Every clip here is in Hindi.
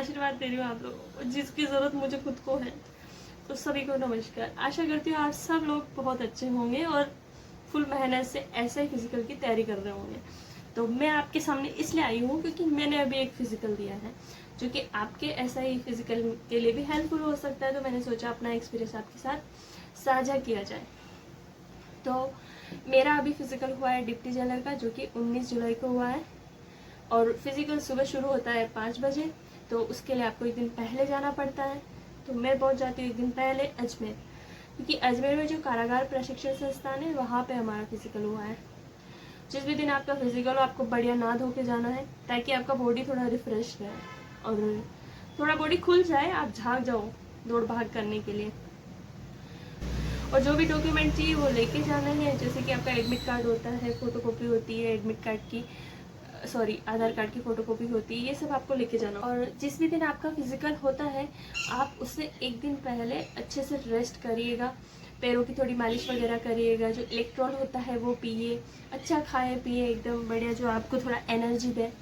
आशीर्वाद दे रही हूँ आप लोगों को, जिसकी ज़रूरत मुझे खुद को है। तो सभी को नमस्कार। आशा करती हूँ आप सब लोग बहुत अच्छे होंगे और फुल मेहनत से ऐसे ही फिजिकल की तैयारी कर रहे होंगे। तो मैं आपके सामने इसलिए आई हूँ क्योंकि मैंने अभी एक फिजिकल दिया है जो कि आपके ऐसा ही फिजिकल के लिए भी हेल्पफुल हो सकता है। तो मैंने सोचा अपना एक्सपीरियंस आपके साथ साझा किया जाए। तो मेरा अभी फिजिकल हुआ है डिप्टी जेलर का, जो कि 19 जुलाई को हुआ है। और फिजिकल सुबह शुरू होता है 5 बजे। तो उसके लिए आपको एक दिन पहले जाना पड़ता है। तो मैं पहुंच जाती हूँ एक दिन पहले अजमेर, क्योंकि अजमेर में जो कारागार प्रशिक्षण संस्थान है वहाँ पे हमारा फिजिकल हुआ है। जिस भी दिन आपका फिजिकल हो आपको बढ़िया नहा धो के जाना है, ताकि आपका बॉडी थोड़ा रिफ्रेश रहे और थोड़ा बॉडी खुल जाए, आप झाग जाओ दौड़ भाग करने के लिए। और जो भी डॉक्यूमेंट चाहिए वो लेके जाना है, जैसे कि आपका एडमिट कार्ड होता है, फोटोकॉपी होती है एडमिट कार्ड की, आधार कार्ड की फोटोकॉपी होती है, ये सब आपको लेके जाना। और जिस भी दिन आपका फिजिकल होता है आप उससे एक दिन पहले अच्छे से रेस्ट करिएगा, पैरों की थोड़ी मालिश वगैरह करिएगा, जो इलेक्ट्रॉल होता है वो पिए, अच्छा खाए पिए एकदम बढ़िया, जो आपको थोड़ा एनर्जी दे,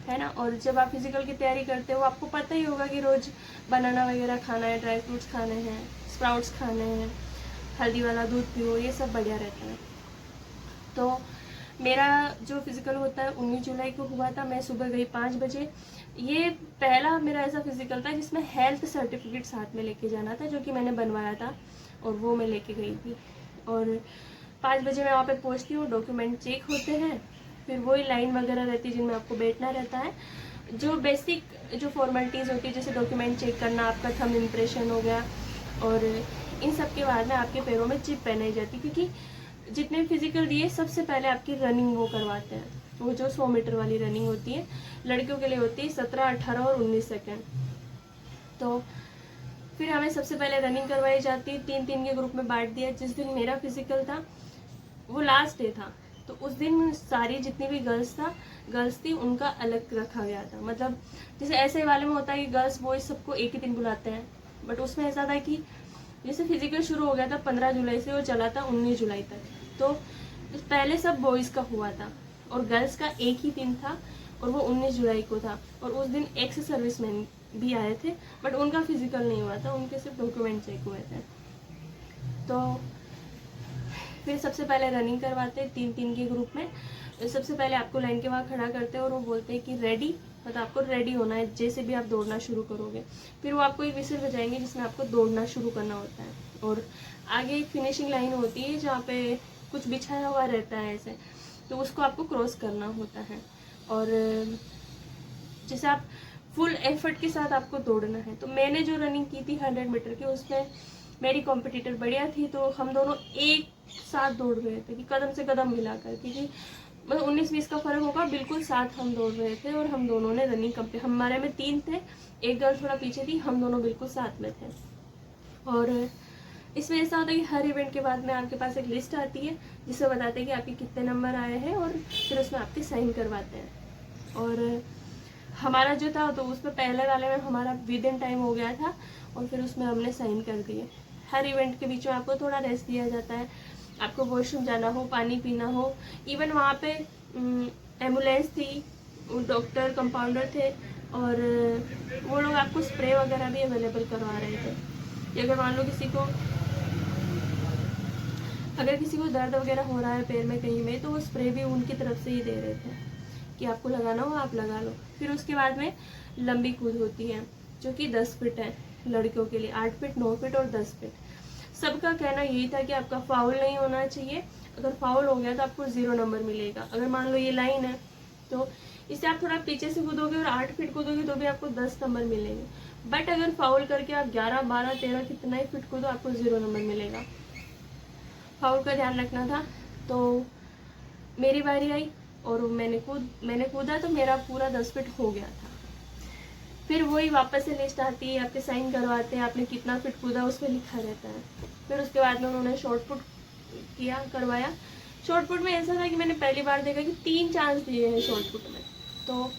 है ना। और जब आप फिजिकल की तैयारी करते हो आपको पता ही होगा कि रोज़ बनाना वगैरह खाना है, ड्राई फ्रूट्स खाने हैं, स्प्राउट्स खाने हैं, हल्दी वाला दूध पियो, ये सब बढ़िया रहता है। तो मेरा जो फिजिकल होता है 19 जुलाई को हुआ था। मैं सुबह गई 5 बजे। ये पहला मेरा ऐसा फिजिकल था जिसमें हेल्थ सर्टिफिकेट साथ में लेके जाना था, जो कि मैंने बनवाया था और वो मैं लेके गई थी। और 5 बजे मैं वहाँ पे पहुँचती हूँ, डॉक्यूमेंट चेक होते हैं, फिर वही लाइन वगैरह रहती है जिनमें आपको बैठना रहता है। जो बेसिक जो फॉर्मेलिटीज़ होती है, जैसे डॉक्यूमेंट चेक करना, आपका थंब इम्प्रेशन हो गया, और इन सब के बाद में आपके पैरों में चिप पहनाई जाती, क्योंकि जितने फिजिकल दिए सबसे पहले आपकी रनिंग वो करवाते हैं। वो जो 100 मीटर वाली रनिंग होती है लड़कियों के लिए होती है 17, 18 और 19 सेकेंड। तो फिर हमें सबसे पहले रनिंग करवाई जाती है, 3-3 के ग्रुप में बांट दिया। जिस दिन मेरा फिजिकल था वो लास्ट डे था, तो उस दिन सारी जितनी भी गर्ल्स थी उनका अलग रखा गया था। मतलब जैसे ऐसे वाले में होता है कि गर्ल्स बॉयज सबको एक ही दिन बुलाते हैं, बट उसमें ऐसा था कि जैसे फिजिकल शुरू हो गया था 15 जुलाई से, वो चला था 19 जुलाई तक। तो पहले सब बॉयज़ का हुआ था और गर्ल्स का एक ही दिन था, और वो 19 जुलाई को था। और उस दिन एक्स सर्विसमैन भी आए थे, बट उनका फिजिकल नहीं हुआ था, उनके सिर्फ डॉक्यूमेंट चेक हुए थे। तो फिर सबसे पहले रनिंग करवाते हैं 3-3 के ग्रुप में। सबसे पहले आपको लाइन के वहाँ खड़ा करते हैं और वो बोलते हैं कि रेडी, मतलब आपको रेडी होना है जैसे भी आप दौड़ना शुरू करोगे। फिर वो आपको एक विशेष बजाएंगे जिसमें आपको दौड़ना शुरू करना होता है, और आगे एक फिनिशिंग लाइन होती है जहाँ पे कुछ बिछाया हुआ रहता है ऐसे, तो उसको आपको क्रॉस करना होता है। और जैसे आप फुल एफर्ट के साथ आपको दौड़ना है। तो मैंने जो रनिंग की थी 100 मीटर की, उसमें मेरी कॉम्पिटिटर बढ़िया थी, तो हम दोनों एक साथ दौड़ रहे थे कि कदम से कदम मिलाकर, क्योंकि मतलब 19-20 का फर्क होगा, बिल्कुल साथ हम दौड़ रहे थे। और हम दोनों ने रनिंग कंप्लीट, हमारे में 3 थे, एक गर्ल थोड़ा पीछे थी, हम दोनों बिल्कुल साथ में थे। और इसमें ऐसा होता है कि हर इवेंट के बाद में आपके पास एक लिस्ट आती है जिसमें बताते हैं कि आपके कितने नंबर आए हैं, और फिर उसमें आपके साइन करवाते हैं। और हमारा जो था तो उसमें पहले वाले में हमारा विद इन टाइम हो गया था, और फिर उसमें हमने साइन कर दिए। हर इवेंट के बीच में आपको थोड़ा रेस्ट दिया जाता है, आपको वॉशरूम जाना हो, पानी पीना हो। इवन वहाँ पे एम्बुलेंस थी, डॉक्टर कंपाउंडर थे, और वो लोग आपको स्प्रे वगैरह भी अवेलेबल करवा रहे थे कि अगर मान लो किसी को दर्द वगैरह हो रहा है पैर में कहीं में, तो वो स्प्रे भी उनकी तरफ से ही दे रहे थे कि आपको लगाना हो आप लगा लो। फिर उसके बाद में लंबी कूद होती है जो कि 10 फीट है लड़कियों के लिए, 8 फीट, 9 फीट और 10 फीट। सबका कहना यही था कि आपका फाउल नहीं होना चाहिए, अगर फाउल हो गया तो आपको 0 नंबर मिलेगा। अगर मान लो ये लाइन है तो इससे आप थोड़ा पीछे से कूदोगे और 8 फीट कूदोगे तो भी आपको 10 नंबर मिलेंगे, बट अगर फाउल करके आप 11, 12, 13 कितना ही फीट कूदो आपको 0 नंबर मिलेगा। फाउल का ध्यान रखना था। तो मेरी बारी आई और मैंने कूदा तो मेरा पूरा 10 फीट हो गया था। फिर वही वापस से लिस्ट आती है, आपके साइन करवाते हैं, आपने कितना फीट कूदा उस पर लिखा रहता है। फिर उसके बाद में उन्होंने शॉर्ट पुट करवाया। शॉर्ट पुट में ऐसा था कि मैंने पहली बार देखा कि 3 चांस दिए हैं शॉर्ट पुट में। तो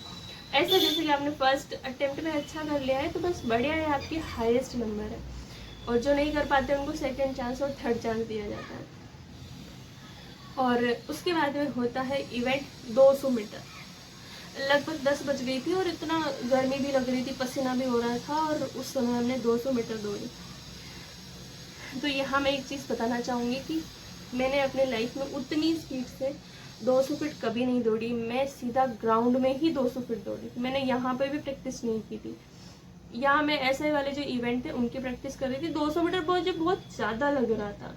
ऐसा जैसे कि आपने फर्स्ट अटेम्प्ट में अच्छा कर लिया है तो बस बढ़िया है, आपकी हाईएस्ट नंबर है, और जो नहीं कर पाते उनको सेकेंड चांस और थर्ड चांस दिया जाता है। और उसके बाद में होता है इवेंट 200 मीटर। लगभग 10 बज गई थी और इतना गर्मी भी लग रही थी, पसीना भी हो रहा था, और उस समय हमने 200 मीटर दौड़ी। तो यहाँ मैं एक चीज़ बताना चाहूँगी कि मैंने अपने लाइफ में उतनी स्पीड से 200 फीट कभी नहीं दौड़ी। मैं सीधा ग्राउंड में ही 200 फीट दौड़ी थी। मैंने यहाँ पे भी प्रैक्टिस नहीं की थी। यहाँ मैं ऐसे वाले जो इवेंट थे उनकी प्रैक्टिस कर रही थी। 200 मीटर मुझे बहुत ज़्यादा लग रहा था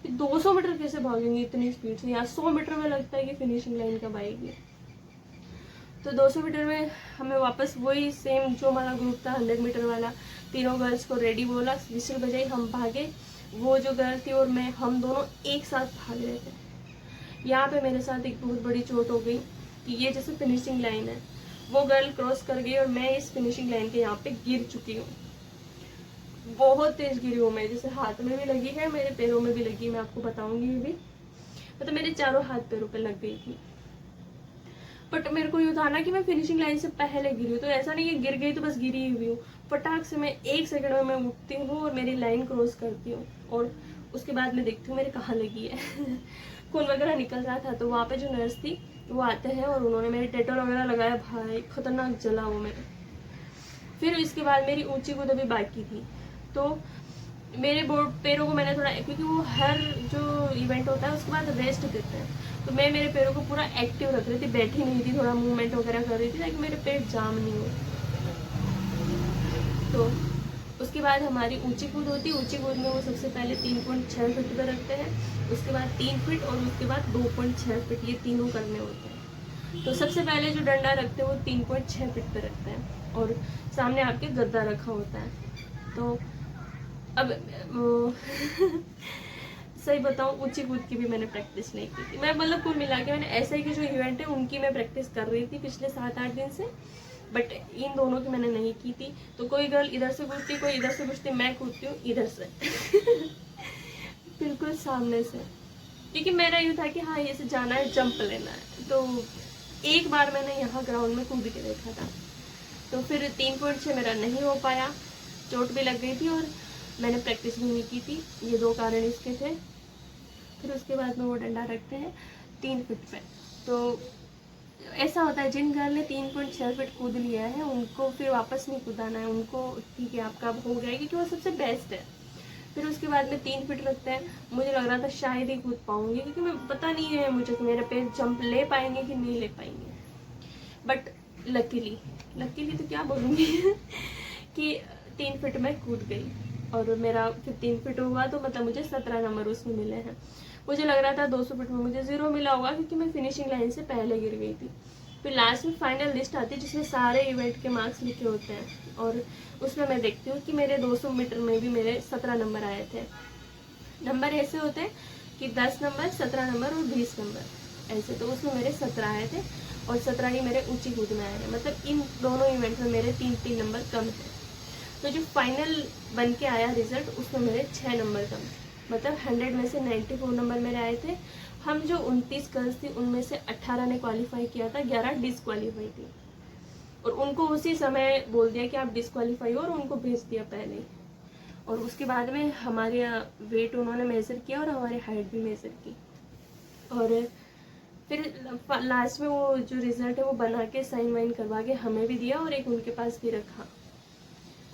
कि 200 मीटर कैसे भागेंगे इतनी स्पीड से। यहाँ 100 मीटर में लगता है कि फिनिशिंग लाइन कब आएगी। तो 200 मीटर में हमें वापस वही सेम जो हमारा ग्रुप था 100 मीटर वाला, तीनों गर्ल्स को रेडी बोला, विशल बजाई, हम भागे। वो जो गर्ल थी और मैं, हम दोनों एक साथ भाग रहे थे। यहाँ पे मेरे साथ एक बहुत बड़ी चोट हो गई कि ये जैसे फिनिशिंग लाइन है, वो गर्ल क्रॉस कर गई और मैं इस फिनिशिंग लाइन के यहाँ पे गिर चुकी हूँ। बहुत तेज गिरी हूँ मैं, जैसे हाथ में भी लगी है, मेरे पैरों में भी लगी, मैं आपको बताऊंगी भी। मतलब मेरे चारों हाथ पैरों पे लग गई थी। बट मेरे को ये था ना कि मैं फिनिशिंग लाइन से पहले गिरी हूँ, तो ऐसा नहीं है गिर गई तो बस गिरी हुई हूँ। फटाक से मैं 1 सेकंड में मैं उठती हूँ और मेरी लाइन क्रॉस करती हूँ, और उसके बाद मैं देखती हूँ मेरे कहाँ लगी है। खून वगैरह निकल रहा था। तो वहाँ पे जो नर्स थी वो आते हैं और उन्होंने मेरे डेटॉल वगैरह लगाया। भाई खतरनाक जला वो मेरे। फिर इसके बाद मेरी ऊंची कूद अभी बाकी थी, तो मेरे बोर्ड पैरों को मैंने थोड़ा, क्योंकि वो हर जो इवेंट होता है उसके बाद रेस्ट देते हैं, तो मैं मेरे पैरों को पूरा एक्टिव रख रही थी, बैठी नहीं थी, थोड़ा मूवमेंट वगैरह कर रही थी ताकि मेरे पैर जाम नहीं हो। तो उसके बाद हमारी ऊंची कूद होती है। ऊंची कूद में वो सबसे पहले 3.6 फीट पर रखते हैं, उसके बाद 3 फीट और उसके बाद 2.6 फीट, ये तीनों करने होते हैं। तो सबसे पहले जो डंडा रखते हैं वो 3.6 फीट पर रखते हैं और सामने आपके गद्दा रखा होता है। तो अब सही बताऊं, ऊंची कूद की भी मैंने प्रैक्टिस नहीं की थी। मैं मतलब कुल मिला के मैंने ऐसे के जो इवेंट है उनकी मैं प्रैक्टिस कर रही थी पिछले 7-8 दिन से, बट इन दोनों की मैंने नहीं की थी। तो कोई गर्ल इधर से कूदती, कोई इधर से कूदती, मैं कूदती हूँ इधर से। बिल्कुल सामने से, क्योंकि मेरा ये था कि हाँ ये से जाना है, जंप लेना है। तो एक बार मैंने यहाँ ग्राउंड में कूद के देखा था, तो फिर 3.6 मेरा नहीं हो पाया, चोट भी लग गई थी और मैंने प्रैक्टिस भी नहीं की थी। ये 2 कारण इसके थे। फिर उसके बाद में वो डंडा रखते हैं 3 फीट पे। तो ऐसा होता है जिन गर्ल ने 3.6 फीट कूद लिया है उनको फिर वापस नहीं कूदाना है, उनको ठीक है आपका हो गया, क्योंकि वो सबसे बेस्ट है। फिर उसके बाद में 3 फीट रखते हैं। मुझे लग रहा था शायद ही कूद पाऊंगी, क्योंकि मैं पता नहीं है मुझे कि मेरे पैर जंप ले पाएंगे कि नहीं ले पाएंगे। बट लकीली तो क्या बोलूँगी कि 3 फीट में कूद गई और मेरा 15 फीट हुआ, तो मतलब मुझे 17 नंबर उसमें मिले हैं। मुझे लग रहा था 200 फीट में मुझे 0 मिला होगा, क्योंकि मैं फिनिशिंग लाइन से पहले गिर गई थी। फिर लास्ट में फाइनल लिस्ट आती है जिसमें सारे इवेंट के मार्क्स लिखे होते हैं, और उसमें मैं देखती हूँ कि मेरे 200 मीटर में भी मेरे 17 नंबर आए थे। नंबर ऐसे होते हैं कि 10 नंबर, 17 नंबर और 20 नंबर ऐसे। तो उसमें मेरे 17 आए थे और 17 ही मेरे ऊंची कूद में आए थे। मतलब इन दोनों इवेंट में मेरे 3-3 नंबर कम थे। तो जो फाइनल बन के आया रिजल्ट उसमें मेरे 6 नंबर कम थे। मतलब 100 में से 94 नंबर मेरे आए थे। हम जो 29 गर्ल्स थी उनमें से 18 ने क्वालिफाई किया था, 11 डिसक्वालीफाई थी, और उनको उसी समय बोल दिया कि आप डिसक्वालीफाई हो, और उनको भेज दिया पहले। और उसके बाद में हमारे वेट उन्होंने मेज़र किया और हमारी हाइट भी मेज़र की, और फिर लास्ट में वो जो रिज़ल्ट है वो बना के साइन वाइन करवा के हमें भी दिया और एक उनके पास भी रखा।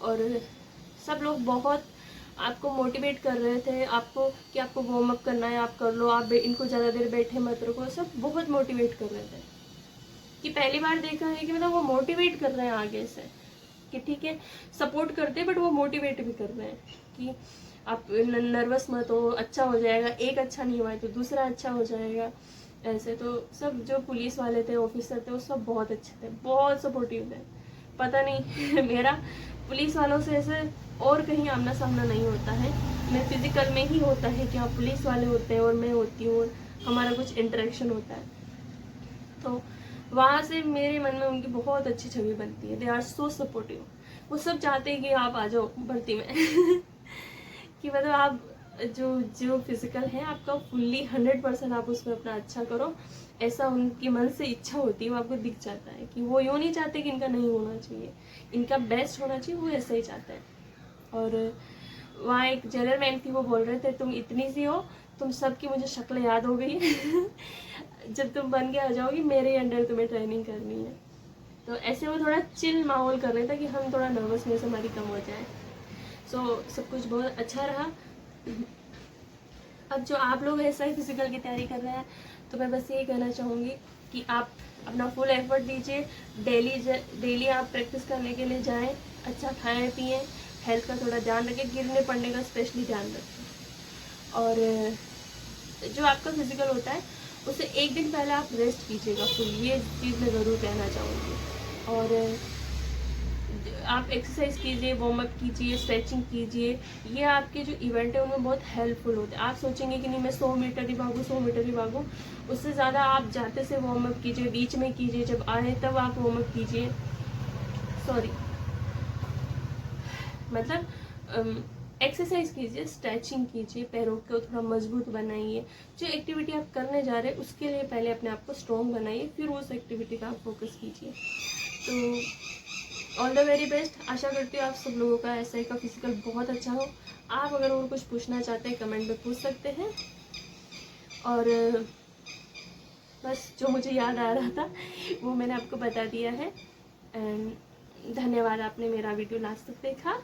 और सब लोग बहुत आपको मोटिवेट कर रहे थे, आपको कि आपको वार्म अप करना है, आप कर लो, आप इनको ज़्यादा देर बैठे मत रखो। सब बहुत मोटिवेट कर रहे थे कि पहली बार देखा है कि मतलब वो मोटिवेट कर रहे हैं आगे से, कि ठीक है सपोर्ट करते हैं बट वो मोटिवेट भी कर रहे हैं कि आप नर्वस मत हो, अच्छा हो जाएगा, एक अच्छा नहीं हुआ है तो दूसरा अच्छा हो जाएगा। ऐसे तो सब जो पुलिस वाले थे, ऑफिसर थे, वो सब बहुत अच्छे थे, बहुत सपोर्टिव थे। पता नहीं मेरा पुलिस वालों से ऐसे और कहीं आमना सामना नहीं होता है। मैं फिजिकल में ही होता है कि हाँ पुलिस वाले होते हैं और मैं होती हूँ और हमारा कुछ इंटरेक्शन होता है। तो वहाँ से मेरे मन में उनकी बहुत अच्छी छवि बनती है। They are so supportive. वो सब चाहते हैं कि आप आ जाओ भर्ती में कि मतलब आप जो जो फिजिकल है आपका फुल्ली 100% आप उसमें अपना अच्छा करो, ऐसा उनके मन से इच्छा होती है। वो आपको दिख जाता है कि वो यूँ नहीं चाहते कि इनका नहीं होना चाहिए, इनका बेस्ट होना चाहिए, वो ऐसा ही चाहते हैं। और वहाँ एक जनरल मैम थी, वो बोल रहे थे तुम इतनी सी हो तुम सबकी मुझे शक्ल याद हो गई है। जब तुम बन के आ जाओगी मेरे अंडर तुम्हें ट्रेनिंग करनी है। तो ऐसे वो थोड़ा चिल माहौल कर रहे थे कि हम थोड़ा नर्वसनेस हमारी कम हो जाए। सब कुछ बहुत अच्छा रहा। अब जो आप लोग ऐसा ही फिजिकल की तैयारी कर रहे हैं तो मैं बस यही कहना चाहूँगी कि आप अपना फुल एफर्ट दीजिए। डेली आप प्रैक्टिस करने के लिए जाएं, अच्छा खाएं पिएं, हेल्थ का थोड़ा ध्यान रखें, गिरने पड़ने का स्पेशली ध्यान रखें। और जो आपका फिजिकल होता है उससे एक दिन पहले आप रेस्ट कीजिएगा फुल, ये चीज़ मैं ज़रूर कहना चाहूँगी। और आप एक्सरसाइज कीजिए, वार्म अप कीजिए, स्ट्रेचिंग कीजिए, ये आपके जो इवेंट है उनमें बहुत हेल्पफुल होते हैं। आप सोचेंगे कि नहीं मैं 100 मीटर ही भागूँ, 100 मीटर ही भागूँ, उससे ज़्यादा आप जाते से वार्म अप कीजिए, बीच में कीजिए, जब आए तब आप वार्म अप कीजिए। मतलब एक्सरसाइज कीजिए, स्ट्रेचिंग कीजिए, पैरों को थोड़ा मजबूत बनाइए। जो एक्टिविटी आप करने जा रहे हैं उसके लिए पहले अपने आप को स्ट्रॉन्ग बनाइए, फिर उस एक्टिविटी का आप फोकस कीजिए। तो ऑल द वेरी बेस्ट। आशा करती हूँ आप सब लोगों का SI का फिजिकल बहुत अच्छा हो। आप अगर और कुछ पूछना चाहते हैं कमेंट में पूछ सकते हैं। और बस जो मुझे याद आ रहा था वो मैंने आपको बता दिया है। एंड धन्यवाद, आपने मेरा वीडियो लास्ट तक देखा।